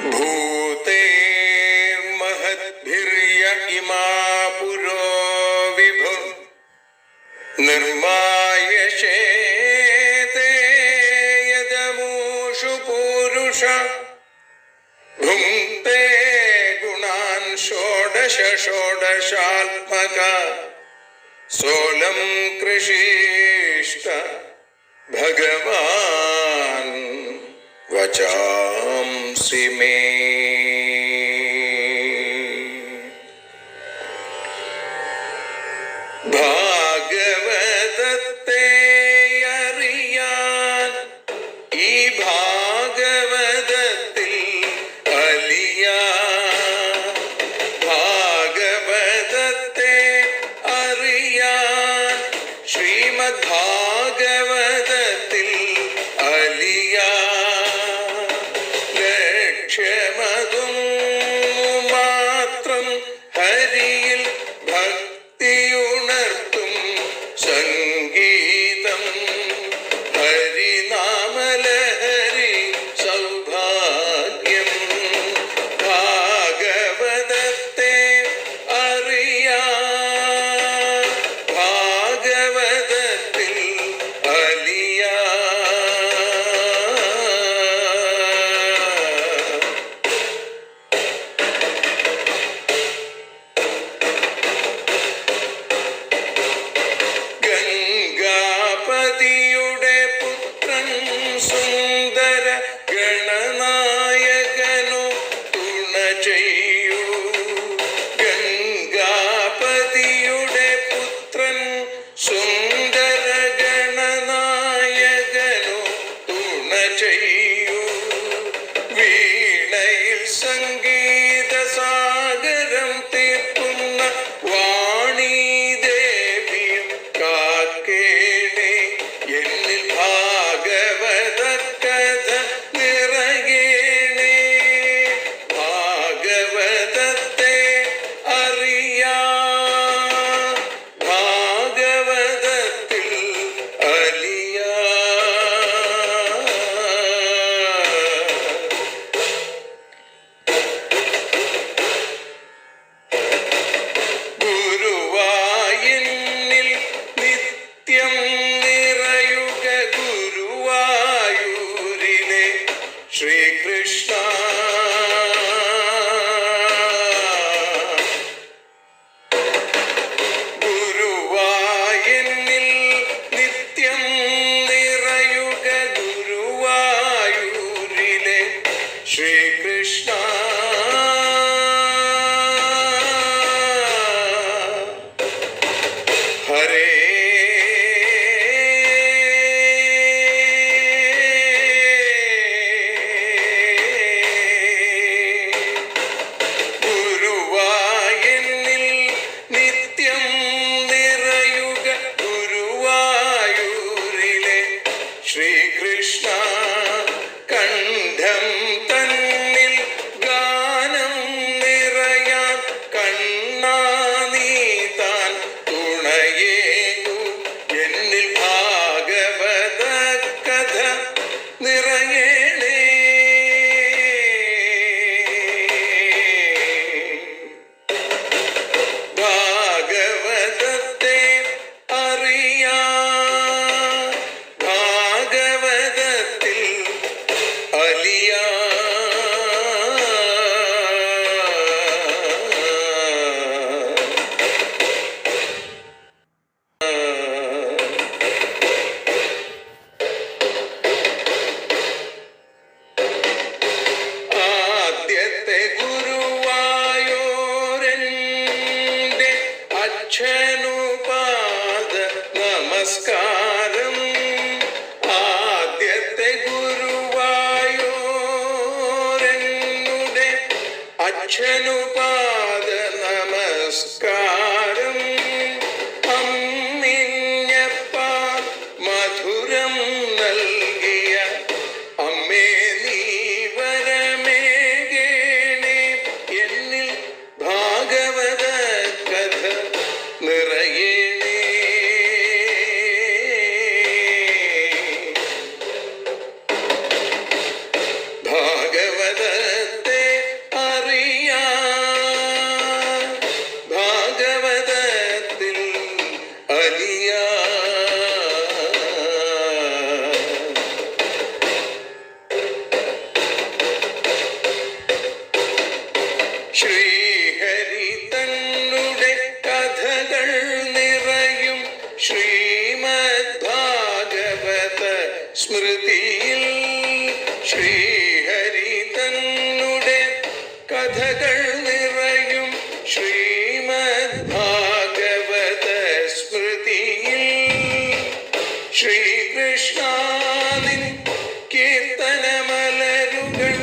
ഭൂതേ മഹദ്ഭിര്യ ഇമാ പുരോ വിഭു നിർമായശേതേ യദമൂഷു പൂരുഷ ഭുങ്ക്തേ ഗുണാൻ ഷോഡശ ഷോഡശാത്മക സോലം കൃഷിഷ്ട ഭഗവാൻ വചാംസി മേ. ഭാഗവതത്തെ അറിയാൻ ഈ ഭാഗവതത്തിൽ അലിയാൻ, ഭാഗവതത്തെ അറിയാൻ ശ്രീമദ് ഭാഗവതത്തിൽ അലിയാൻ. ലക്ഷ്യമതും മാത്രം ഹരിയിൽ ഭക്തിയുണർത്തും സംഗീതം ഹരിനാമലഹരി സൗഭാഗ്യം. ഭാഗവതത്തെ അറിയാൻ ഭാഗവതത്തിൽ അലിയാൻ. ഗംഗാപതിയുടെ പുത്രൻ സുന്ദര ഗണനായകനു തുണ ചെയ്യൂ. ഗംഗാപതിയുടെ പുത്രൻ സുന്ദര ഗണനായകനു തുണ ചെയ്യൂ. വീണയിൽ സംഗീത സാഗരം തീർക്കുന്ന വാണീദേവിയും കാക്കേണേ. എന്നിൽ ഭാഗവത കഥ നിറയേണേ. ഭാഗവതത്തെ അറിയാൻ ഭാഗവതത്തിൽ അലിയാൻ. ഗുരുവായൂരിൽ നിത്യം നിറയുക ഗുരുവായൂരിലെ ശ്രീകൃഷ്ണ. ഗുരുവായൂരിൽ നിത്യം നിറയുക ഗുരുവായൂരിലെ ശ്രീകൃഷ്ണ. ഹരേ ഗുരുവായൂരിൽ നിത്യം നിറയുക ഗുരുവായൂരിലെ ശ്രീകൃഷ്ണ. കണ്ഠം തന്നിൽ ഗാനം നിറയാൻ കണ്ണാ നീ താൻ തുണയേകൂ. എന്നിൽ ഭാഗവത കഥ നിറയേണേ. ഭാഗവതത്തെ അറിയാൻ ഭാഗവതത്തിൽ അലിയാൻ. ആദ്യത്തെ ഗുരുവായൂരന്റെ അച്ഛനുപാദ നമസ്കാരം. ആദ്യത്തെ ഗുരുവായൂരനുടെ അച്ഛനുപാദ നമസ്കാരം. അമ്മിഞ്ഞപ്പാൽ മധുരം നൽകിയ അമ്മേ നീ വരമേകേണേ. എന്നിൽ ഭാഗവത കഥ നിറയേണേ. ഭാഗവതത്തെ കഥകൾ നിറയും ശ്രീമദ് ഭാഗവത സ്മൃതിയിൽ ശ്രീകൃഷ്ണാനിൻ കീർത്തനമലരുകൾ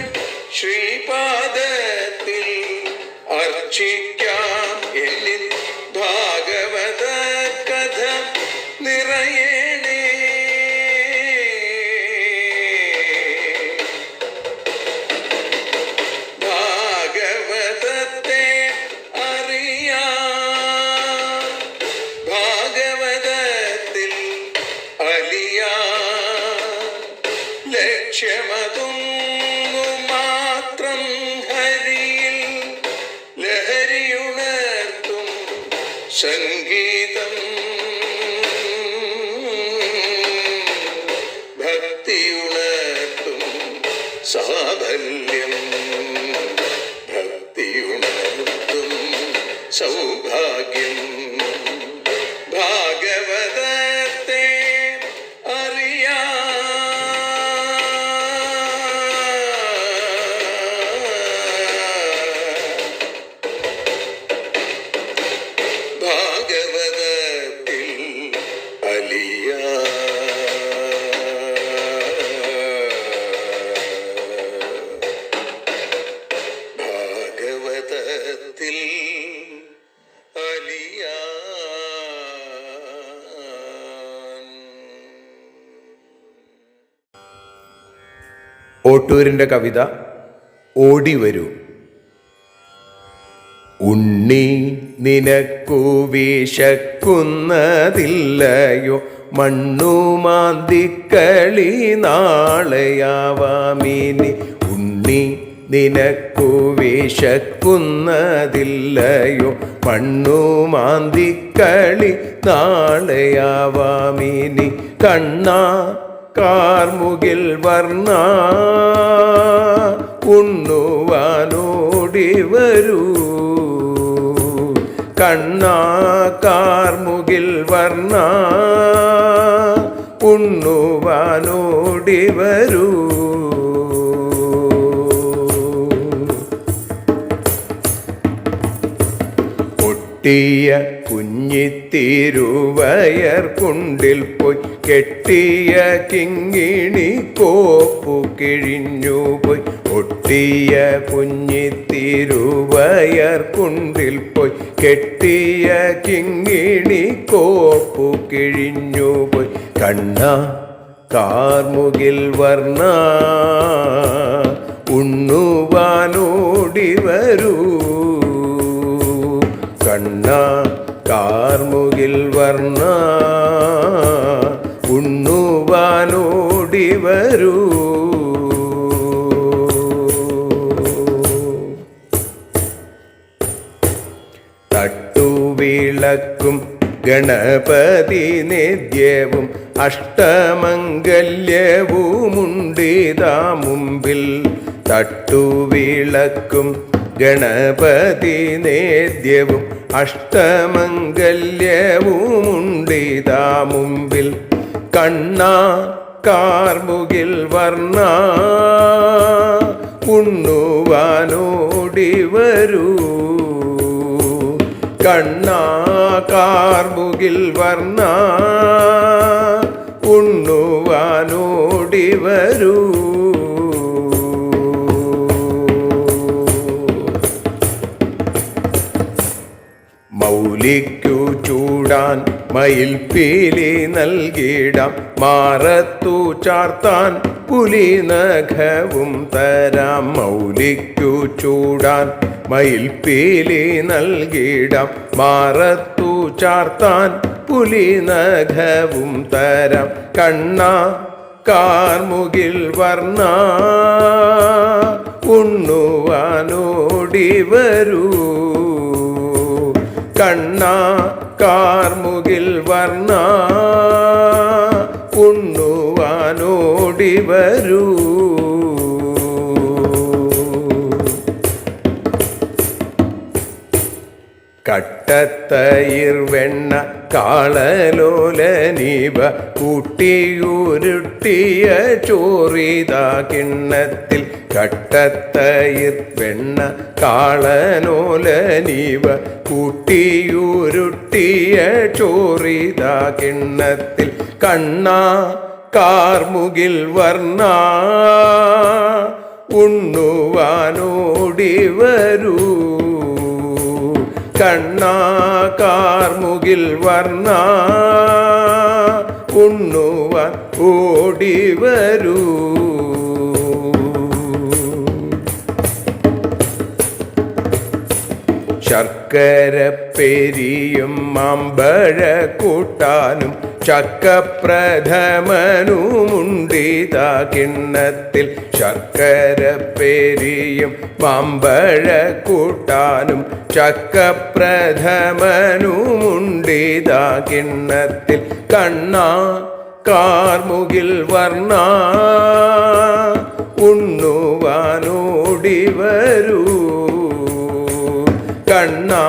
ശ്രീപാദത്തിൽ അർച്ചിക്കാം. എന്നിൽ ഭാഗവത കഥ നിറയേണേ. ഭാഗവതത്തെ അറിയാം, ഭാഗവതത്തിൽ അലിയാം. ലക്ഷ്യമതൊന്നു മാത്രം ഹരിയിൽ ലഹരിയുണർത്തും സംഗീതം. ഭക്തിയുണർത്തും സാഫല്യം, ഭക്തിയുണർത്തും സൗഭാഗ്യം. ഭാഗവതത്തെ അറിയാം, ഭാഗവതത്തിൽ അലിയാം. ഭാഗവതത്തിൽ അലിയാം. ഓട്ടൂരിൻ്റെ കവിത ഓടി വരൂ. ഉണ്ണി നിനക്കു വിശക്കുന്നതില്ലയോ, മണ്ണുമാന്തിക്കളി നാളെയാവാമിനി. ഉണ്ണി നിനക്കു വിശക്കുന്നതില്ലയോ, മണ്ണുമാന്തിക്കളി നാളെയാവാമിനി. കണ്ണാ കാർമുകിൽ വർണ്ണ ഉണ്ണുവാനോടി വരൂ. കണ്ണാ കാർമുകിൽ വർണ്ണ ഉണ്ണുവാനോടി വരൂ. പൊട്ടിയ കുഞ്ഞിത്തിരുവയർ കുണ്ടിൽ പോയി കെട്ടിയ കിങ്ങിണി കോപ്പു കിഴിഞ്ഞു പോയി. ഒട്ടിയ കുഞ്ഞിത്തിരുവയർ കുണ്ടിൽ പോയി കെട്ടിയ കിങ്ങിണി കോപ്പു കിഴിഞ്ഞു പോയി. കണ്ണാ കാർമുകിൽ വർണ്ണ ഉണ്ണുവാനോടി വരൂ. കണ്ണാ കാർമുകിൽ വർണ്ണ ഉണ്ണുവാനോടി വരൂ. തട്ടുവിളക്കും ഗണപതി നേദ്യവും അഷ്ടമംഗല്യവുമുണ്ടിതാ മുമ്പിൽ. തട്ടുവിളക്കും ഗണപതി നേദ്യവും അഷ്ടമംഗല്യവുമുണ്ടിതാ മുമ്പിൽ. കണ്ണാ കാർമുകിൽ വർണ്ണ ഉണ്ണുവാനോടി വരൂ. കണ്ണാ കാർമുകിൽ വർണ്ണ ഉണ്ണുവാനോടി വരൂ. മൗലിക്കു ചൂടാൻ മയിൽപ്പീലി നൽകിടാം, മാറത്തു ചാർത്താൻ പുലി നഖവും തരാം. മൗലിക്കു ചൂടാൻ മയിൽപ്പീലി നൽകിടാം, മാറത്തു ചാർത്താൻ പുലി നഖവും തരാം. കണ്ണാ കാർമുകിൽ വർണ്ണ ഉണ്ണുവാനോടി വരൂ. കണ്ണാ കാർമുകിൽ വർണ്ണ ഉണ്ണുവാനോടി വരൂ. കട്ടത്തയിർ വെണ്ണ കാളലോലനീവ കൂട്ടിയുരുട്ടിയ ചോറിതാ കിണ്ണത്തിൽ. കട്ടത്തയിർ വെണ്ണ കാളനോലനീവ കൂട്ടിയുരുട്ടിയ ചോറിത കിണ്ണത്തിൽ കണ്ണാ കാർമുകിൽ വർണ്ണ ഉണ്ണുവാനോടി വരൂ കണ്ണാ കാർമുകിൽ വർണ്ണ ഉണ്ണുവാൻ ഓടി വരൂ. ശർക്കര പെരിയും മാമ്പഴ കൂട്ടാനും ചക്കപ്രഥമനുമുണ്ടിത കിണ്ണത്തിൽ ശർക്കര പെരിയും മാമ്പഴ കൂട്ടാനും ചക്കപ്രഥമനുമുണ്ടിത കിണ്ണത്തിൽ കണ്ണാ കാർമുകിൽ വർണ്ണ ഉണ്ണുവാനോടി വരൂ കണ്ണാ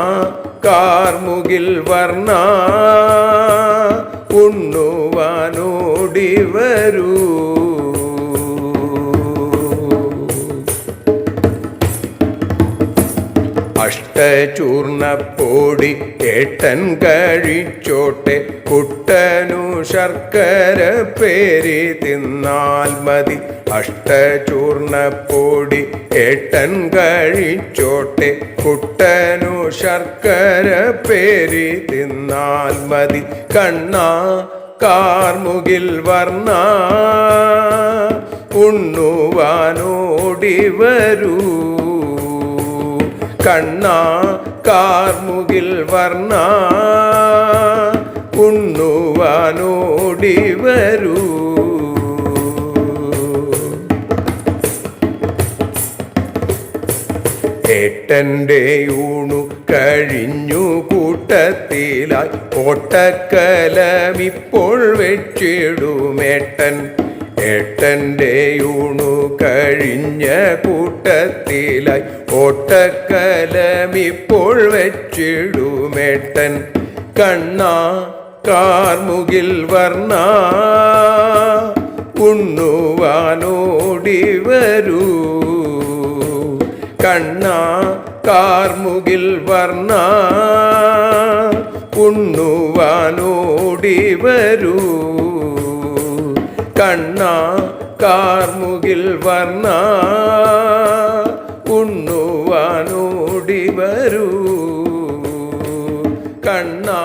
കാർമുകിൽ വർണ്ണ ഉണ്ണുവാനോടി വരൂ. അഷ്ടചൂർണപ്പൊടി ഏട്ടൻ കഴിച്ചോട്ടെ കുട്ടനു ശർക്കര പേരി തിന്നാൽ മതി. അഷ്ടചൂർണപ്പൊടി ഏട്ടൻ കഴിച്ചോട്ടെ കുട്ടനു ശർക്കര പേരി തിന്നാൽ മതി. കണ്ണാ കാർമുകിൽ വർണ്ണ ഉണ്ണുവാനോടി വരൂ കണ്ണാ കാർമുകിൽ വർണ്ണ ഉണ്ണുവാനോടി വരൂ. ഏട്ടൻ്റെ ഊണു കഴിഞ്ഞു കൂട്ടത്തിലായി ഓട്ടക്കലമിപ്പോൾ വെച്ചിടുമേട്ടൻ. ഏട്ടൻ്റെ ഊണു കഴിഞ്ഞ കൂട്ടത്തിലായി ഓട്ടക്കലമിപ്പോൾ വെച്ചിടുമേട്ടൻ. കണ്ണാ കാർമുകിൽ വർണ്ണ ഉണ്ണുവാനോടി വരൂ കണ്ണാ കാർമുകിൽ വർണ്ണ ഉണ്ണുവാനോടി വരൂ കണ്ണാ കാർമുകിൽ വർണ്ണ ഉണ്ണുവാനോടി വരൂ കണ്ണാ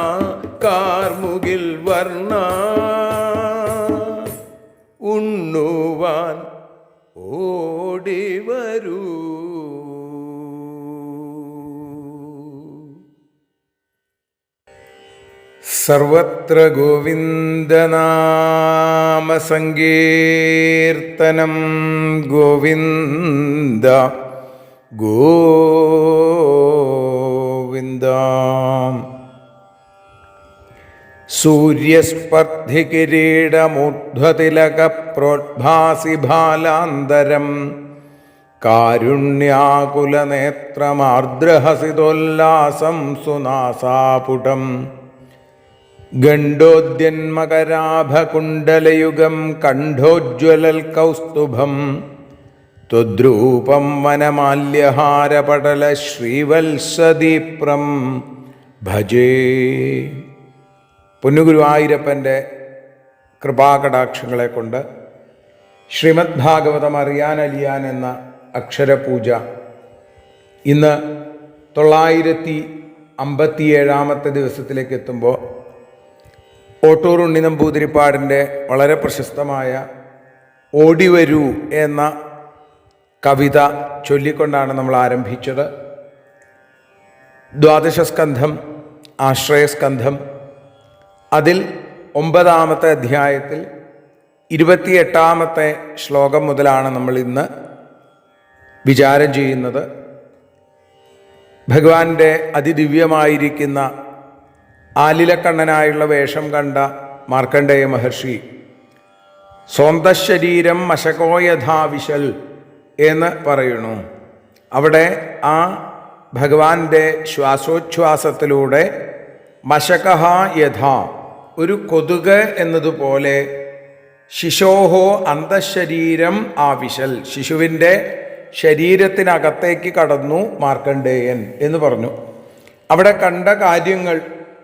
കാർമുകിൽ വർണ്ണ ഉണ്ണുവാൻ ഓടി വരൂ. സർവത്ര ഗോവിന്ദനാമസങ്കീർത്തനം ഗോവിന്ദ ഗോവിന്ദ. സൂര്യസ്പർദ്ധികിരീടമൂർധ്വതിലകപ്രോദ്ഭാസി ഭാലാന്തരം കാരുണ്യാകുലനേത്രമാർദ്രഹസിതോല്ലാസം സുനാസാപുടം ഗണ്ഡോദ്യന്മകരാഭകുണ്ടലയുഗം കണ്ഠോജ്വലൽ കൗസ്തുഭം ത്വദ്രൂപം വനമാല്യഹാരപടല ശ്രീവത്സദീപ്രം ഭജേ. പൊന്നുഗുരുവായൂരപ്പൻ്റെ കൃപാകടാക്ഷങ്ങളെ കൊണ്ട് ശ്രീമദ് ഭാഗവതം അറിയാനലിയാൻ എന്ന അക്ഷരപൂജ ഇന്ന് 957 ദിവസത്തിലേക്ക് എത്തുമ്പോൾ ഓട്ടൂർ ഉണ്ണി നമ്പൂതിരിപ്പാടിൻ്റെ വളരെ പ്രശസ്തമായ ഓടിവരൂ എന്ന കവിത ചൊല്ലിക്കൊണ്ടാണ് നമ്മൾ ആരംഭിച്ചത്. ദ്വാദശസ്കന്ധം, ആശ്രയസ്കന്ധം, അതിൽ 9-ാമത്തെ അധ്യായത്തിൽ 28-ാമത്തെ ശ്ലോകം മുതലാണ് നമ്മൾ ഇന്ന് വിചാരം ചെയ്യുന്നത്. ഭഗവാന്റെ അതിദിവ്യമായിരിക്കുന്ന ആലിലക്കണ്ണനായുള്ള വേഷം കണ്ട മാർക്കണ്ഡേയ മഹർഷി സ്വന്തം ശരീരം മശകോയഥാവിശൽ എന്ന് പറയുന്നു. അവിടെ ആ ഭഗവാന്റെ ശ്വാസോച്ഛ്വാസത്തിലൂടെ മശകഹ യഥ, ഒരു കൊതുക് എന്നതുപോലെ ശിശോഹോ അന്തഃശരീരം ആവിശൽ, ശിശുവിൻ്റെ ശരീരത്തിനകത്തേക്ക് കടന്നു മാർക്കണ്ഡേയൻ എന്ന് പറഞ്ഞു. അവിടെ കണ്ട കാര്യങ്ങൾ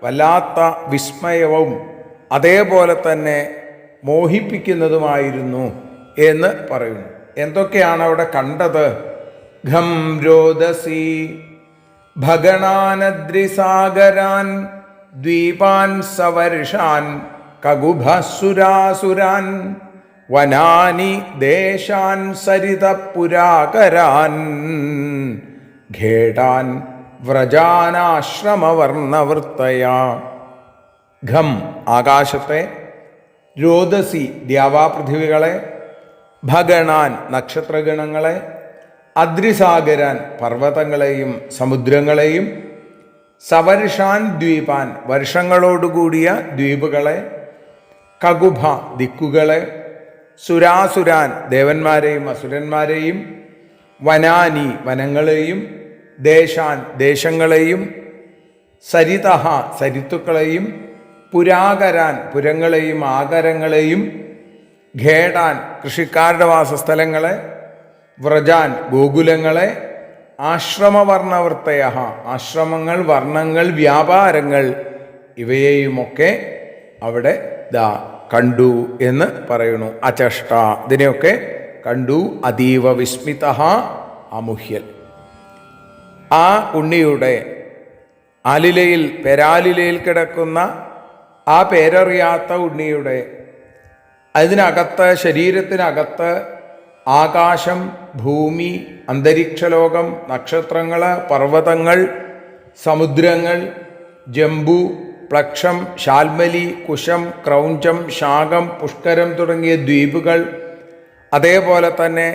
വല്ലാത്ത വിസ്മയവും അതേപോലെ തന്നെ മോഹിപ്പിക്കുന്നതുമായിരുന്നു എന്ന് പറയുന്നു. എന്തൊക്കെയാണ് അവിടെ കണ്ടത്? ഘം രോദസി ഭഗണാനദ്രിസാഗരാൻ ദ്വീപാൻ സവർഷാൻ കകുഭസുരാസുരാൻ വനാനി ദേശാൻ സരിതപുരാകരാൻ ഖേടാൻ വ്രജാനാശ്രമവർണവൃത്തയാ. ഘം ആകാശത്തെ, രോദസി ദ്യാവാപൃഥിവികളെ, ഭഗണാൻ നക്ഷത്രഗണങ്ങളെ, അദ്രിസാഗരാൻ പർവ്വതങ്ങളെയും സമുദ്രങ്ങളെയും, സവർഷാൻ ദ്വീപാൻ വർഷങ്ങളോടുകൂടിയ ദ്വീപുകളെ, കകുഭ ദിക്കുകളെ, സുരാസുരാൻ ദേവന്മാരെയും അസുരന്മാരെയും, വനാനി വനങ്ങളെയും, ദേശാൻ ദേശങ്ങളെയും, സരിതഹ സരിത്തുക്കളെയും, പുരാകരാൻ പുരങ്ങളെയും ആകരങ്ങളെയും, ഖേടാൻ കൃഷിക്കാരുടെ വാസസ്ഥലങ്ങളെ, വ്രജാൻ ഗോകുലങ്ങളെ, ആശ്രമവർണവൃത്തയ ആശ്രമങ്ങൾ, വർണ്ണങ്ങൾ, വ്യാപാരങ്ങൾ ഇവയെയുമൊക്കെ അവിടെ കണ്ടു എന്ന് പറയുന്നു. അചഷ്ട ഇതിനെയൊക്കെ കണ്ടു. അതീവ വിസ്മിത അമുഹ്യൽ. ആ ഉണ്ണിയുടെ ആലിലയിൽ പെരാലിലയിൽ കിടക്കുന്ന ആ പേരറിയാത്ത ഉണ്ണിയുടെ അതിനകത്ത്, ശരീരത്തിനകത്ത് ആകാശം, ഭൂമി, അന്തരീക്ഷലോകം, നക്ഷത്രങ്ങൾ, പർവ്വതങ്ങൾ, സമുദ്രങ്ങൾ, ജംബു, പ്ലക്ഷം, ശാൽമലി, കുശം, ക്രൗഞ്ചം, ശാകം, പുഷ്കരം തുടങ്ങിയ ദ്വീപുകൾ, അതേപോലെ തന്നെ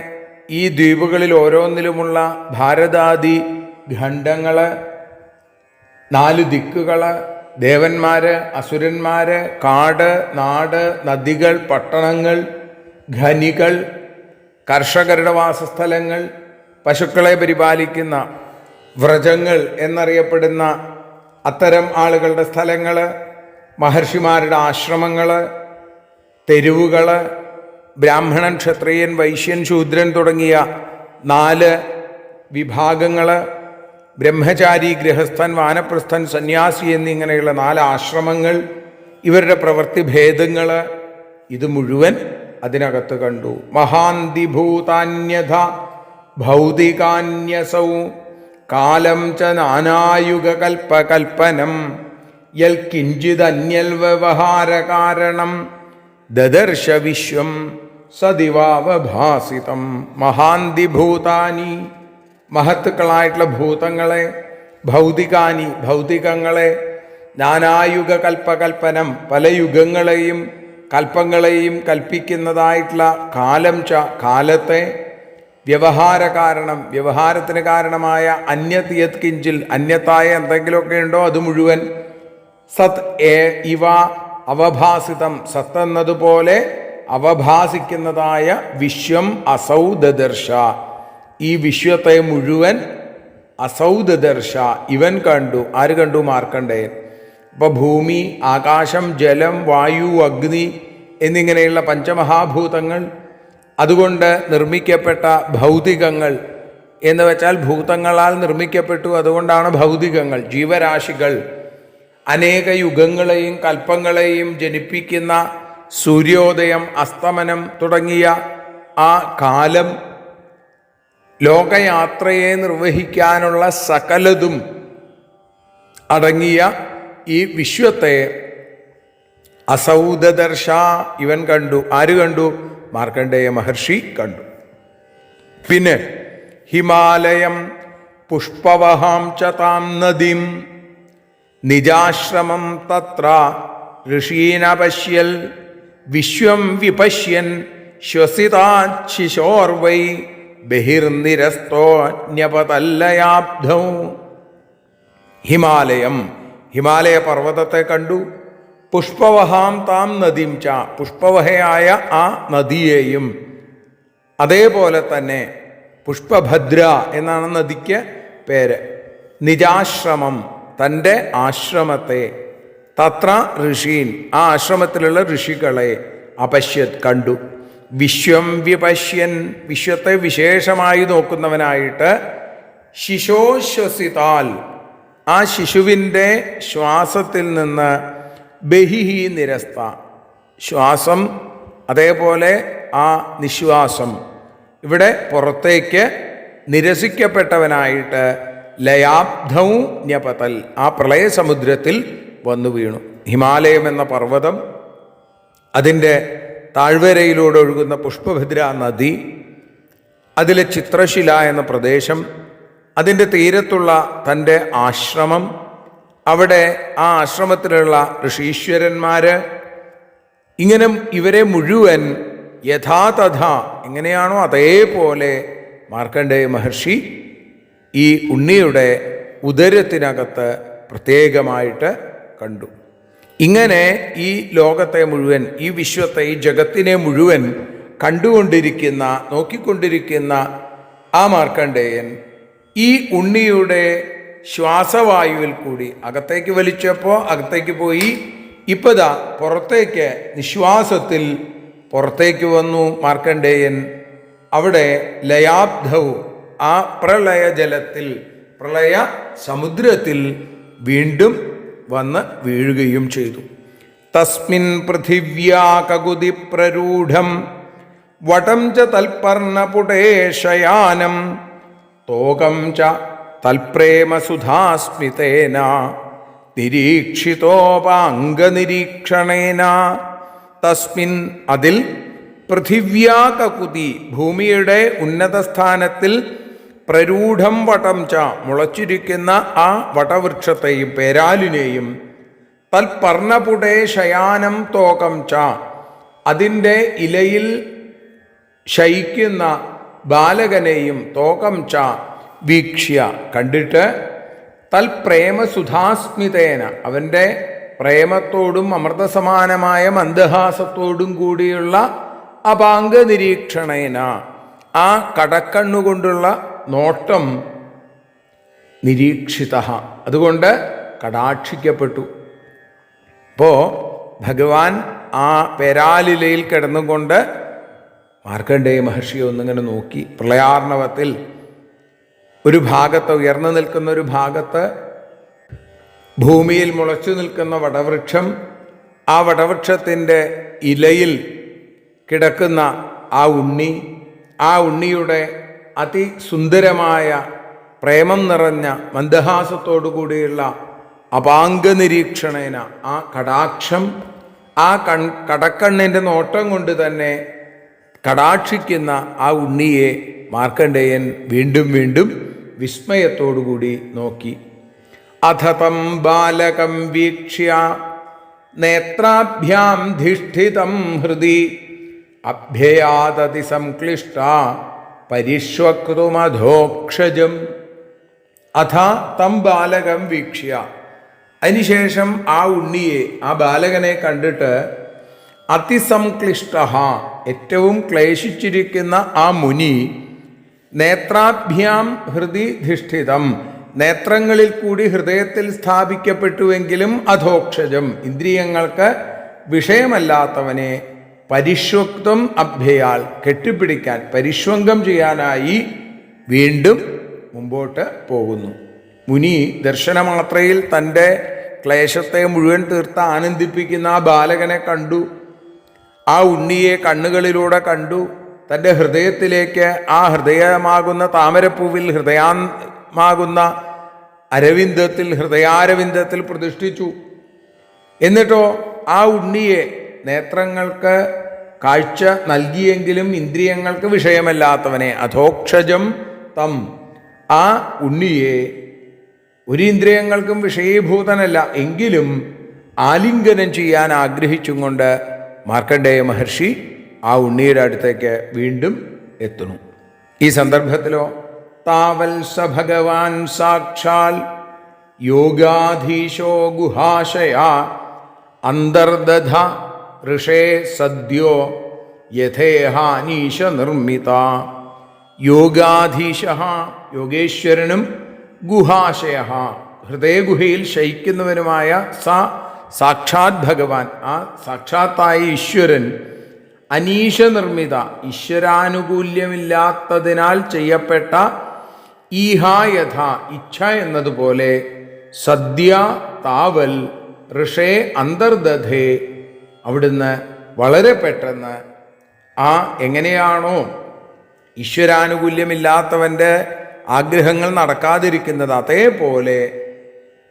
ഈ ദ്വീപുകളിൽ ഓരോന്നിലുമുള്ള ഭാരതാദി ഖണ്ഡങ്ങൾ, 4 ദിക്കുകൾ, ദേവന്മാര്, അസുരന്മാര്, കാട്, നാട്, നദികൾ, പട്ടണങ്ങൾ, ഖനികൾ, കർഷകരുടെ വാസസ്ഥലങ്ങൾ, പശുക്കളെ പരിപാലിക്കുന്ന വ്രജങ്ങൾ എന്നറിയപ്പെടുന്ന അത്തരം ആളുകളുടെ സ്ഥലങ്ങൾ, മഹർഷിമാരുടെ ആശ്രമങ്ങൾ, തെരുവുകൾ, ബ്രാഹ്മണൻ, ക്ഷത്രിയൻ, വൈശ്യൻ, ശൂദ്രൻ തുടങ്ങിയ 4 വിഭാഗങ്ങൾ, ബ്രഹ്മചാരി, ഗൃഹസ്ഥൻ, വാനപ്രസ്ഥൻ, സന്യാസി എന്നിങ്ങനെയുള്ള 4 ആശ്രമങ്ങൾ, ഇവരുടെ പ്രവൃത്തിഭേദങ്ങൾ, ഇത് മുഴുവൻ അതിനകത്ത് കണ്ടു. മഹാന്തിഭൂതാന്യഥ ഭൗതികാന്യസൗ കാലം ച നാനായുഗകൽപ്പകൽപ്പനം യൽ കിഞ്ചിദന്യൽ വ്യവഹാരകാരണം ദദർശ വിശ്വം സദിവാവഭാസിതം. മഹാന്തിഭൂതാനി മഹത്തുക്കളായിട്ടുള്ള ഭൂതങ്ങളെ, ഭൗതികാനി ഭൗതികങ്ങളെ, നാനായുഗ കൽപ്പകൽപ്പനം പല യുഗങ്ങളെയും കൽപ്പങ്ങളെയും കൽപ്പിക്കുന്നതായിട്ടുള്ള കാലം ച കാലത്തെ, വ്യവഹാര കാരണം വ്യവഹാരത്തിന് കാരണമായ അന്യത് യത് കിഞ്ചിൽ അന്യത്തായ എന്തെങ്കിലുമൊക്കെ ഉണ്ടോ അത് മുഴുവൻ, സത് ഇവ അവഭാസിതം സത്ത് എന്നതുപോലെ അവഭാസിക്കുന്നതായ വിശ്വം അസൗ ദദർശ ഈ വിശ്വത്തെ മുഴുവൻ അസൗ ദദർശ ഇവൻ കണ്ടു. ആര് കണ്ടു? മാർക്കണ്ഡേയൻ. അപ്പോൾ ഭൂമി, ആകാശം, ജലം, വായു, അഗ്നി എന്നിങ്ങനെയുള്ള പഞ്ചമഹാഭൂതങ്ങൾ, അതുകൊണ്ട് നിർമ്മിക്കപ്പെട്ട ഭൗതികങ്ങൾ എന്ന് വെച്ചാൽ ഭൂതങ്ങളാൽ നിർമ്മിക്കപ്പെട്ടു, അതുകൊണ്ടാണ് ഭൗതികങ്ങൾ. ജീവരാശികൾ, അനേക യുഗങ്ങളെയും കൽപ്പങ്ങളെയും ജനിപ്പിക്കുന്ന സൂര്യോദയം, അസ്തമനം തുടങ്ങിയ ആ കാലം, ലോകയാത്രയെ നിർവഹിക്കാനുള്ള സകലതും അടങ്ങിയ ഈ വിശ്വത്തെ അസൗദദർശ ഇവൻ കണ്ടു. ആര് കണ്ടു? മാർക്കണ്ഡേയ മഹർഷി കണ്ടു. പിന്നെ ഹിമാലയം പുഷ്പവഹാം ച താം നദീം നിജാശ്രമം തത്ര ഋഷീനപശ്യൽ വിശ്വം വിപശ്യൻ ശ്വസിതാശിശോർവൈ ബഹിർനിരസ്തോന്യപതല്ലയാബ്ധൗ. ഹിമാലയം, ഹിമാലയ പർവ്വതത്തെ കണ്ടു. പുഷ്പവഹാം താം നദീം ച പുഷ്പവഹയായ ആ നദിയെയും, അതേപോലെ തന്നെ പുഷ്പഭദ്ര എന്നാണ് നദിക്ക് പേര്. നിജാശ്രമം തൻ്റെ ആശ്രമത്തെ, തത്ര ഋഷീൻ ആ ആശ്രമത്തിലുള്ള ഋഷികളെ, അപശ്യത് കണ്ടു. വിശ്വം വിപശ്യൻ, വിശ്വത്തെ വിശേഷമായി നോക്കുന്നവനായിട്ട്, ശിശോശ്വസിതാൽ, ആ ശിശുവിൻ്റെ ശ്വാസത്തിൽ നിന്ന്, ബഹിഹി നിരസ്ത, ശ്വാസം അതേപോലെ ആ നിശ്വാസം ഇവിടെ പുറത്തേക്ക് നിരസിക്കപ്പെട്ടവനായിട്ട്, ലയാബ്ധൗ ന്യപതൽ, ആ പ്രളയസമുദ്രത്തിൽ വന്നു വീണു. ഹിമാലയം എന്ന പർവ്വതം, അതിൻ്റെ താഴ്വരയിലൂടെ ഒഴുകുന്ന പുഷ്പഭദ്ര നദി, അതിലെ ചിത്രശില എന്ന പ്രദേശം, അതിൻ്റെ തീരത്തുള്ള തൻ്റെ ആശ്രമം, അവിടെ ആ ആശ്രമത്തിലുള്ള ഋഷീശ്വരന്മാർ, ഇങ്ങനെ ഇവരെ മുഴുവൻ യഥാതഥ എങ്ങനെയാണോ അതേപോലെ മാർക്കണ്ഡേയ മഹർഷി ഈ ഉണ്ണിയുടെ ഉദരത്തിനകത്ത് പ്രത്യേകമായിട്ട് കണ്ടു. ഇങ്ങനെ ഈ ലോകത്തെ മുഴുവൻ, ഈ വിശ്വത്തെ, ഈ ജഗത്തിനെ മുഴുവൻ കണ്ടുകൊണ്ടിരിക്കുന്ന, നോക്കിക്കൊണ്ടിരിക്കുന്ന ആ മാർക്കണ്ഡേയൻ ഈ ഉണ്ണിയുടെ ശ്വാസവായുവിൽ കൂടി അകത്തേക്ക് വലിച്ചപ്പോൾ അകത്തേക്ക് പോയി, ഇപ്പതാ പുറത്തേക്ക് നിശ്വാസത്തിൽ പുറത്തേക്ക് വന്നു മാർക്കണ്ഡേയൻ. അവിടെ ലയാബ്ധവും, ആ പ്രളയജലത്തിൽ, പ്രളയ സമുദ്രത്തിൽ വീണ്ടും വന്ന് വീഴുകയും ചെയ്തു. തസ്മിൻ പൃഥിവ്യാ കകുതി പ്രരൂഢം വടം ച തൽപർണപുടേശയാനം തോകം ച തൽപ്രേമസുധാസ്മിതേന നിരീക്ഷിതോപാംഗനിരീക്ഷണേന. തസ്മിൻ, അതിൽ, പൃഥിവ്യാ കകുതി, ഭൂമിയുടെ ഉന്നത സ്ഥാനത്തിൽ, പ്രരൂഢം വടം ച, മുളച്ചിരിക്കുന്ന ആ വടവൃക്ഷത്തെയും പേരാലിനെയും, തൽപർണപുടേ ശയാനം തോകം ച, അതിൻ്റെ ഇലയിൽ ശയിക്കുന്ന ബാലകനെയും, തോകം ച, വീക്ഷ്യ, കണ്ടിട്ട്, തൽപ്രേമസുധാസ്മിതേന, അവൻ്റെ പ്രേമത്തോടും അമൃതസമാനമായ മന്ദഹാസത്തോടും കൂടിയുള്ള അപാംഗ നിരീക്ഷണേന, ആ കടക്കണ്ണുകൊണ്ടുള്ള നോട്ടം, നിരീക്ഷിത, അതുകൊണ്ട് കടാക്ഷിക്കപ്പെട്ടു. അപ്പോൾ ഭഗവാൻ ആ പേരാലിലയിൽ കിടന്നുകൊണ്ട് മാർക്കണ്ഡേയ മഹർഷിയെ ഒന്നിങ്ങനെ നോക്കി. പ്രളയാർണവത്തിൽ ഒരു ഭാഗത്ത്, ഉയർന്നു നിൽക്കുന്ന ഒരു ഭാഗത്ത് ഭൂമിയിൽ മുളച്ചു നിൽക്കുന്ന വടവൃക്ഷം, ആ വടവൃക്ഷത്തിൻ്റെ ഇലയിൽ കിടക്കുന്ന ആ ഉണ്ണി, ആ ഉണ്ണിയുടെ അതിസുന്ദരമായ പ്രേമം നിറഞ്ഞ മന്ദഹാസത്തോടു കൂടിയുള്ള അപാംഗ നിരീക്ഷണേന, ആ കടാക്ഷം, ആ കടക്കണ്ണിൻ്റെ നോട്ടം കൊണ്ട് തന്നെ കടാക്ഷിക്കുന്ന ആ ഉണ്ണിയെ മാർക്കണ്ഡേയൻ വീണ്ടും വീണ്ടും വിസ്മയത്തോടുകൂടി നോക്കി. അഥതം ബാലകം വീക്ഷ്യ നേത്രാഭ്യാം ധിഷ്ഠിതം ഹൃദി അഭ്യയാതതി സംക്ലിഷ്ട പരിഷ്വക്തുമധോക്ഷജം. അഥ തം ബാലകം വീക്ഷ്യ, അതിനുശേഷം ആ ഉണ്ണിയെ, ആ ബാലകനെ കണ്ടിട്ട്, അതിസംക്ലിഷ്ട, ഏറ്റവും ക്ലേശിച്ചിരിക്കുന്ന ആ മുനി, നേത്രാഭ്യാം ഹൃദി ധിഷ്ഠിതം, നേത്രങ്ങളിൽ കൂടി ഹൃദയത്തിൽ സ്ഥാപിക്കപ്പെട്ടുവെങ്കിലും അധോക്ഷജം, ഇന്ദ്രിയങ്ങൾക്ക് വിഷയമല്ലാത്തവനെ, പരിഷ്വക്തം അഭ്യയാൽ, കെട്ടിപ്പിടിക്കാൻ, പരിഷ്വംഗം ചെയ്യാനായി വീണ്ടും മുമ്പോട്ട് പോകുന്നു. മുനി ദർശനമാത്രയിൽ തൻ്റെ ക്ലേശത്തെ മുഴുവൻ തീർത്ത് ആനന്ദിപ്പിക്കുന്ന ആ ബാലകനെ കണ്ടു, ആ ഉണ്ണിയെ കണ്ണുകളിലൂടെ കണ്ടു, തൻ്റെ ഹൃദയത്തിലേക്ക്, ആ ഹൃദയമാകുന്ന താമരപ്പൂവിൽ, ഹൃദയമാകുന്ന അരവിന്ദത്തിൽ, ഹൃദയാരവിന്ദത്തിൽ പ്രതിഷ്ഠിച്ചു. എന്നിട്ടോ ആ ഉണ്ണിയെ, നേത്രങ്ങൾക്ക് കാഴ്ച നൽകിയെങ്കിലും ഇന്ദ്രിയങ്ങൾക്ക് വിഷയമല്ലാത്തവനെ, അധോക്ഷജം തം, ആ ഉണ്ണിയെ, ഒരു ഇന്ദ്രിയങ്ങൾക്കും വിഷയീഭൂതനല്ല എങ്കിലും ആലിംഗനം ചെയ്യാൻ ആഗ്രഹിച്ചും കൊണ്ട് മാർക്കണ്ഡേയ മഹർഷി ആ ഉണ്ണിയുടെ അടുത്തേക്ക് വീണ്ടും എത്തുന്നു. ഈ സന്ദർഭത്തിലോ, താവൽ സ ഭഗവാൻ സാക്ഷാൽ യോഗാധീശോ ഗുഹാശയാ അന്തർദധ ഋഷേ സദ്യോ യഥേഹാനീശ നിർമ്മിത. യോഗാധീശ, യോഗേശ്വരനും, ഗുഹാശയ, ഹൃദയഗുഹയിൽ ശയിക്കുന്നവനുമായ സാക്ഷാത് ഭഗവാൻ, ആ സാക്ഷാത്തായ ഈശ്വരൻ അനീശനിർമ്മിത ഈശ്വരാനുകൂല്യമില്ലാത്തതിനാൽ ചെയ്യപ്പെട്ട ഈഹായഥ ഇച്ഛ എന്നതുപോലെ സദ്യ താവൽ ഋഷേ അന്തർദധേ അവിടുന്ന് വളരെ പെട്ടെന്ന് എങ്ങനെയാണോ ഈശ്വരാനുകൂല്യമില്ലാത്തവൻ്റെ ആഗ്രഹങ്ങൾ നടക്കാതിരിക്കുന്നത് അതേപോലെ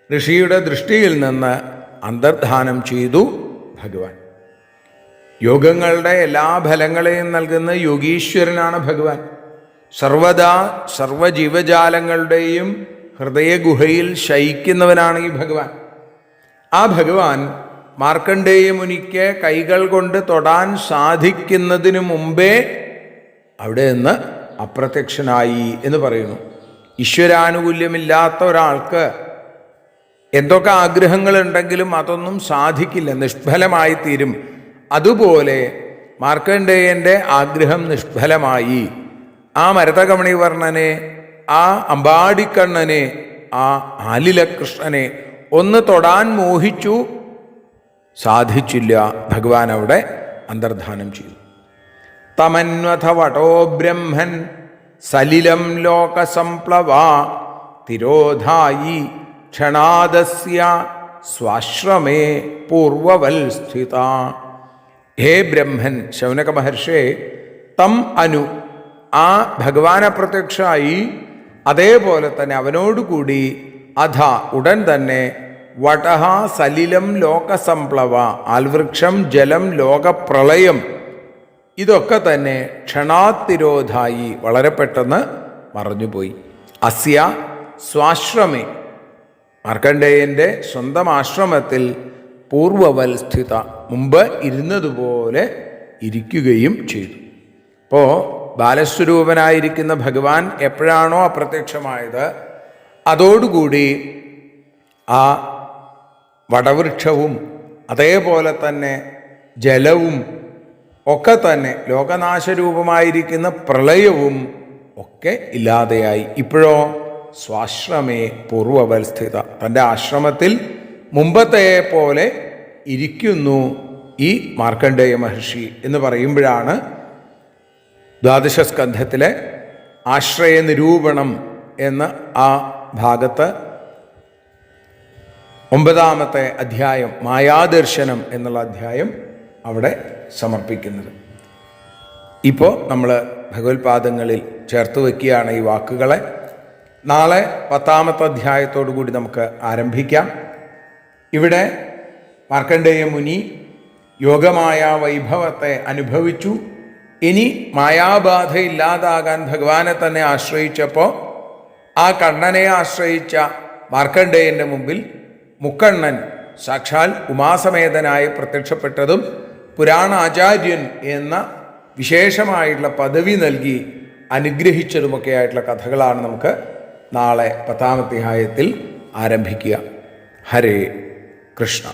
ഋഷിയുടെ ദൃഷ്ടിയിൽ നിന്ന് അന്തർധാനം ചെയ്തു ഭഗവാൻ. യോഗങ്ങളുടെ എല്ലാ ഫലങ്ങളെയും നൽകുന്ന യോഗീശ്വരനാണ് ഭഗവാൻ. സർവദാ സർവജീവജാലങ്ങളുടെയും ഹൃദയഗുഹയിൽ ശയിക്കുന്നവനാണ് ഈ ഭഗവാൻ. ആ ഭഗവാൻ മാർക്കണ്ഡേയ മുനിക്ക് കൈകൾ കൊണ്ട് തൊടാൻ സാധിക്കുന്നതിനു മുമ്പേ അവിടെ നിന്ന് അപ്രത്യക്ഷനായി എന്ന് പറയുന്നു. ഈശ്വരാനുകൂല്യമില്ലാത്ത ഒരാൾക്ക് എന്തൊക്കെ ആഗ്രഹങ്ങളുണ്ടെങ്കിലും അതൊന്നും സാധിക്കില്ല, നിഷ്ഫലമായി തീരും. അതുപോലെ മാർക്കണ്ഡേയൻ്റെ ആഗ്രഹം നിഷ്ഫലമായി. ആ മരതകമണിവർണ്ണനെ, ആ അമ്പാടിക്കണ്ണനെ, ആ ആലിലകൃഷ്ണനെ ഒന്ന് തൊടാൻ മോഹിച്ചു, സാധിച്ചില്ല. ഭഗവാൻ അവിടെ അന്തർധാനം ചെയ്തു. തമന്വഥ വടോ ബ്രഹ്മൻ സലിലം ലോകസംപ്ലവ തിരോധായി ക്ഷണാദസ്യ സ്വാശ്രമേ പൂർവവൽ സ്ഥിത. ഹേ ബ്രഹ്മൻ, ശൗനക മഹർഷേ, തം അനു ആ ഭഗവാൻ അപ്രത്യക്ഷമായി. അതേപോലെ തന്നെ അവനോടുകൂടി അധ ഉടൻ തന്നെ വടഹ സലിലം ലോകസംപ്ലവ ആൽവൃക്ഷം ജലം ലോകപ്രളയം ഇതൊക്കെ തന്നെ ക്ഷണാത്തിരോധായി വളരെ പെട്ടെന്ന് മറഞ്ഞുപോയി. അസ്യ സ്വാശ്രമേ മാർക്കണ്ഡേയൻ്റെ സ്വന്തം ആശ്രമത്തിൽ പൂർവവൽ സ്ഥിത മുമ്പ് ഇരുന്നതുപോലെ ഇരിക്കുകയും ചെയ്തു. അപ്പോൾ ബാലസ്വരൂപനായിരിക്കുന്ന ഭഗവാൻ എപ്പോഴാണോ അപ്രത്യക്ഷമായത് അതോടുകൂടി ആ വടവൃക്ഷവും അതേപോലെ തന്നെ ജലവും ഒക്കെ തന്നെ ലോകനാശരൂപമായിരിക്കുന്ന പ്രളയവും ഒക്കെ ഇല്ലാതെയായി. ഇപ്പോഴോ സ്വാശ്രമേ പൂർവവൽ സ്ഥിത തൻ്റെ ആശ്രമത്തിൽ മുമ്പത്തെ പോലെ ഇരിക്കുന്നു ഈ മാർക്കണ്ഡേയ മഹർഷി എന്ന് പറയുമ്പോഴാണ് ദ്വാദശ സ്കന്ധത്തിലെ ആശ്രയ നിരൂപണം എന്ന ആ ഭാഗത്ത് 9-ാമത്തെ അധ്യായം മായാദർശനം എന്നുള്ള അധ്യായം അവിടെ സമർപ്പിക്കുന്നത്. ഇപ്പോൾ നമ്മൾ ഭഗവത്പാദങ്ങളിൽ ചേർത്ത് വയ്ക്കുകയാണ് ഈ വാക്കുകളെ. നാളെ 10-ാമത്തെ അധ്യായത്തോടു കൂടി നമുക്ക് ആരംഭിക്കാം. ഇവിടെ മാർക്കണ്ഡേയ മുനി യോഗമായ വൈഭവത്തെ അനുഭവിച്ചു. ഇനി മായാബാധ ഇല്ലാതാകാൻ ഭഗവാനെ തന്നെ ആശ്രയിച്ചപ്പോൾ ആ കണ്ണനെ ആശ്രയിച്ച മാർക്കണ്ഡേയൻ്റെ മുമ്പിൽ മുക്കണ്ണൻ സാക്ഷാൽ ഉമാസമേതനായി പ്രത്യക്ഷപ്പെട്ടതും പുരാണാചാര്യൻ എന്ന വിശേഷമായിട്ടുള്ള പദവി നൽകി അനുഗ്രഹിച്ചതുമൊക്കെ ആയിട്ടുള്ള കഥകളാണ് നമുക്ക് നാളെ 10-ാമത്തെ അധ്യായത്തിൽ ആരംഭിക്കുക. ഹരേ കൃഷ്ണ.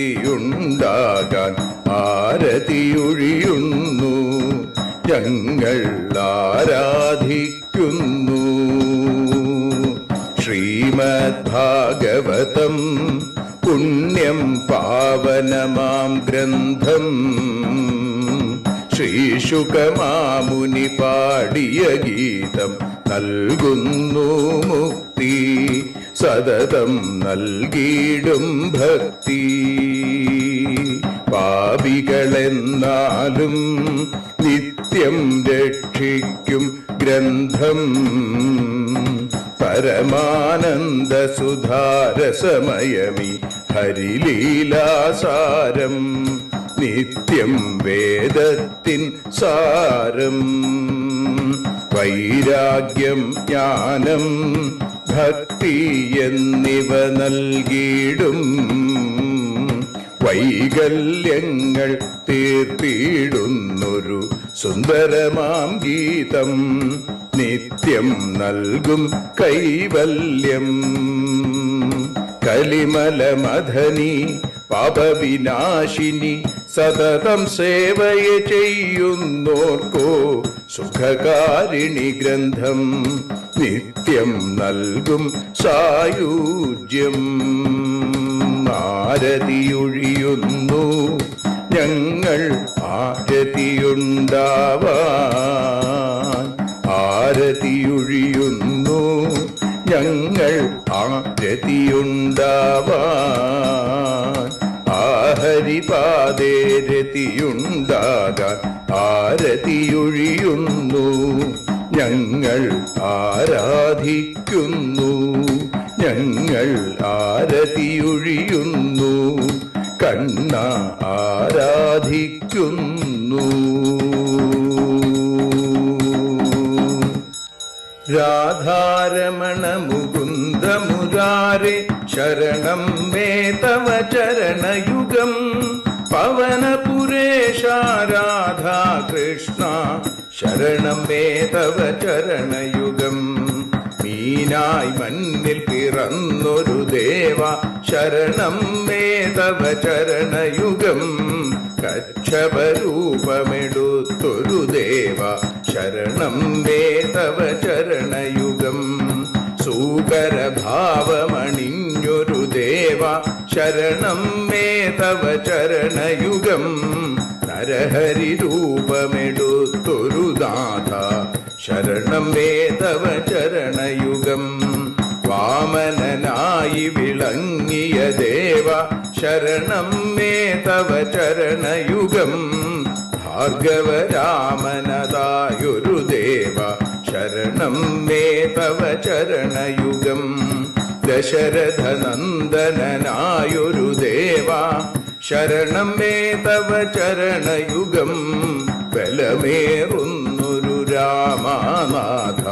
രതിയുണ്ടാകാൻ ആരതിയൊഴിയുന്നു, ഞങ്ങൾ ആരാധിക്കുന്നു. ശ്രീമദ്ഭാഗവതം പുണ്യം പാവനമാം ഗ്രന്ഥം ശ്രീശുകമാമുനി പാടിയ ഗീതം നൽകുന്നു മുക്തി, സതതം നൽകിയിടും ഭക്തി. പാപികളെന്നാലും നിത്യം രക്ഷിക്കും ഗ്രന്ഥം, പരമാനന്ദ സുധാരസമയമി ഹരിലീലാസാരം, നിത്യം വേദത്തിൻ സാരം. വൈരാഗ്യം ജ്ഞാനം ഭക്തി എന്നിവ നൽകിയിടും വൈകല്യങ്ങൾ തീർത്തിടുന്നൊരു സുന്ദരമാം ഗീതം നിത്യം നൽകും കൈവല്യം. കലിമല മഥനി പാപവിനാശിനി സതതം സേവയെ ചെയ്യുന്നോർക്കോ സുഖകാരിണി ഗ്രന്ഥം നിത്യം നൽകും സായുജ്യം. ആരതിയൊഴിയുന്നു ഞങ്ങൾ ആരതിയുണ്ടാവാൻ, ആരതിയൊഴിയുന്നു ഞങ്ങൾ ആരതിയുണ്ടാവാൻ. ആഹരിപാദേ രതിയുണ്ടാകാൻ ആരതിയൊഴിയുന്നു ഞങ്ങൾ ആരാധിക്കുന്നു, ഞങ്ങൾ ആരതിയൊഴിയുന്നു കണ്ണ ആരാധിക്കുന്നു. രാധാരമണ മുകുന്ദ മുരാരേ ശരണം മേ തവ ചരണയുഗം. പവനപുരേശ രാധാ കൃഷ്ണ ശരണം മേ തവ ചരണയുഗം. മീനായി മണ്ണിൽ പിറന്നൊരു ദേവ ശരണം മേ തവ ചരണയുഗം. കച്ഛപരൂപമെടുത്തൊരു ദേവ ശരണം മേ തവ ചരണയുഗം. സൂകരഭാവമണിഞ്ഞൊരു ദേവ ശരണം മേ തവ ചരണയുഗം. നരഹരി രൂപമെടുത്തൊരു നാഥ ശരണം മേ തവ ചരണയുഗം. വാമനനായി വിളങ്ങിയ ദേവ ശരണം മേ തവ ചരണയുഗം. ഭാർഗവരാമനതായൊരു ദേവ ശരണം മേ തവ ചരണയുഗം. ദശരഥനന്ദനായൊരു ദേവ ശരണം മേ തവ ചരണയുഗം. ബലമേറുന്നൊരു രാമനാഥ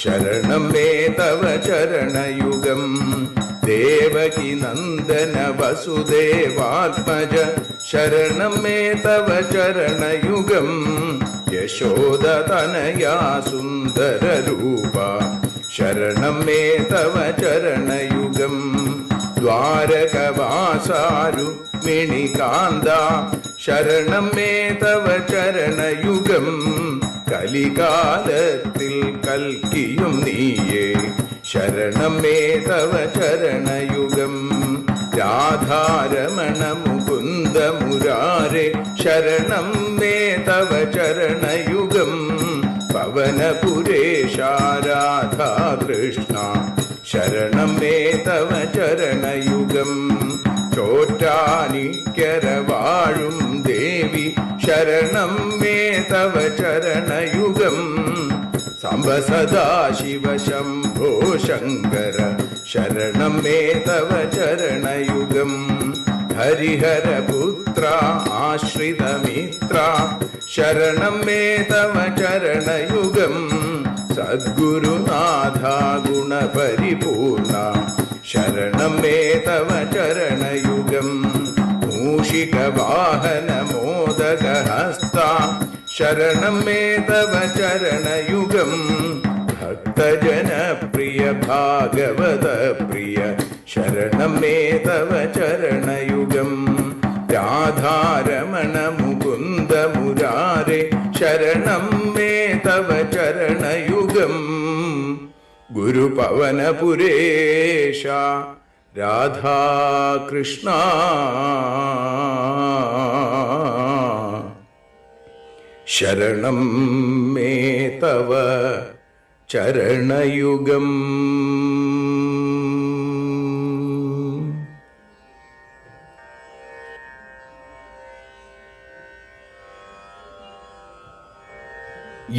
ശരണം മേ തവ ചരണയുഗം. ദേവകി നന്ദന വസുദേവാത്മജ ശരണം മേ തവ ചരണയുഗം. യശോദതനയാ സുന്ദര രൂപ ശരണം മേ തവ ചരണയുഗം. ദ്വാരകവാസാരുക്മിണികാന്ത ശരണം മേ തവ ചരണയുഗം. കലികാലത്തിൽ കൽക്കിയും നീയേ ശരണം മേ തവ ചരണയുഗം. രാധാരമണ മുകുന്ദ മുരാരേ ശരണം മേ തവ ചരണയുഗം. പവനപുരേശ രാധാ കൃഷ്ണ ശരണം മേ തവ ചരണയുഗം. ചോറ്റാനിക്കര വാഴും ദേവി ശരണം മേ തവ ചരണയുഗം. സാംബ സദാശിവ ശംഭോ ശങ്കര ശരണം മേ തവ ചരണയുഗം. ഹരിഹരപുത്ര ആശ്രിതമിത്ര ശരണം മേ തവ ചരണയുഗം. സദ്ഗുരുനാഥ ഗുണപരിപൂർണ ശരണം മേ തവ ചരണയുഗം. മൂഷികവാഹന മോദകഹസ്ത ശരണം മേ തവ ചരണയുഗം. ഭക്തജനപ്രിയ ഭാഗവത പ്രിയ ശരണം മേ തവ ചരണയുഗം. രാധാരമണ മുകുന്ദ മുരാരേ ശരണം മേ തവ ചരണയുഗം. ഗുരുപവനപുരേശ രാധാകൃഷ്ണ ശരണം മേ തവ ചരണയുഗം.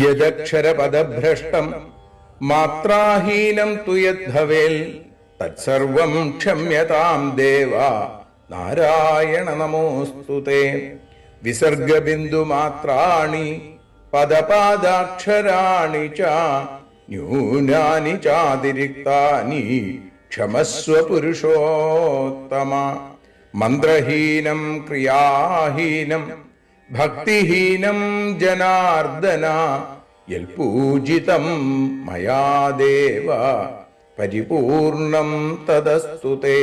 യദക്ഷരപദഭ്രഷ്ടം മാത്രാഹീനം തു യദ്ഭവേൽ തത്സർവം ക്ഷമ്യതാം ദേവ നാരായണ നമോസ്തുതേ. വിസർഗബിന്ദുമാത്രാണി പദപാദാക്ഷരാണി ച ന്യൂനാനി ചാതിരിക്താനി ക്ഷമസ്വ പുരുഷോത്തമ. മന്ത്രഹീനം ക്രിയാഹീനം ഭക്തിഹീനം ജനാർദ്ദന യൽപൂജിതം മയാ ദേവ പരിപൂർണം തദസ്തു തേ.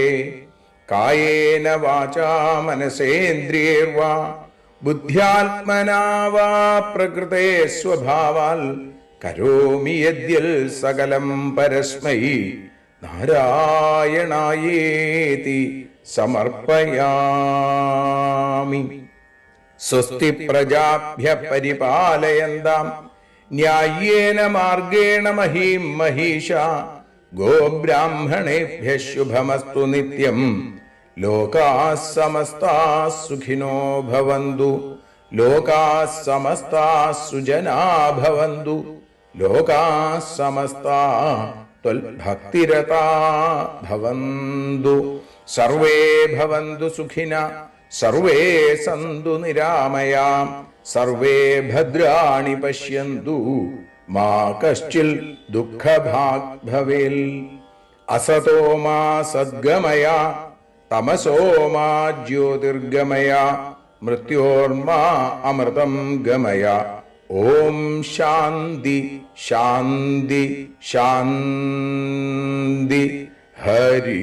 കായേന വാചാ മനസേന്ദ്രിയൈർവാ ബുദ്ധ്യാത്മനാ വാ പ്രകൃതേ സ്വഭാവാൽ കരോമി യദ്യൽ സകലം പരസ്മൈ നാരായണായേതി സമർപ്പയാമി. സ്വസ്തി പ്രജാഭ്യ പരിപാലയന്താം ന്യായേന മാർഗേണ മഹീം മഹീഷാ. ഗോബ്രാഹ്മണേഭ്യഃ ശുഭമസ്തു നിത്യം. ലോകാഃ സമസ്താഃ സുഖിനോ ഭവന്തു. ലോകാഃ സമസ്താഃ സുജനാ ഭവന്തു. ലോകാഃ സമസ്താഃ ത്വൽഭക്തിരതാ ഭവന്തു. സർവേ ഭവന്തു സുഖിനഃ സർവേ സന്തു നിരാമയാം. സർവേ ഭദ്രാണി പശ്യന്തു മാ കശ്ചിൽ ദുഃഖഭാഗ് ഭവേൽ. അസതോ മാ സദ്ഗമയ തമസോ മാ ജ്യോതിർഗമയ മൃത്യോർമാ അമൃതം ഗമയ. ഓം ശാന്തി ശാന്തി ശാന്തി. ഹരി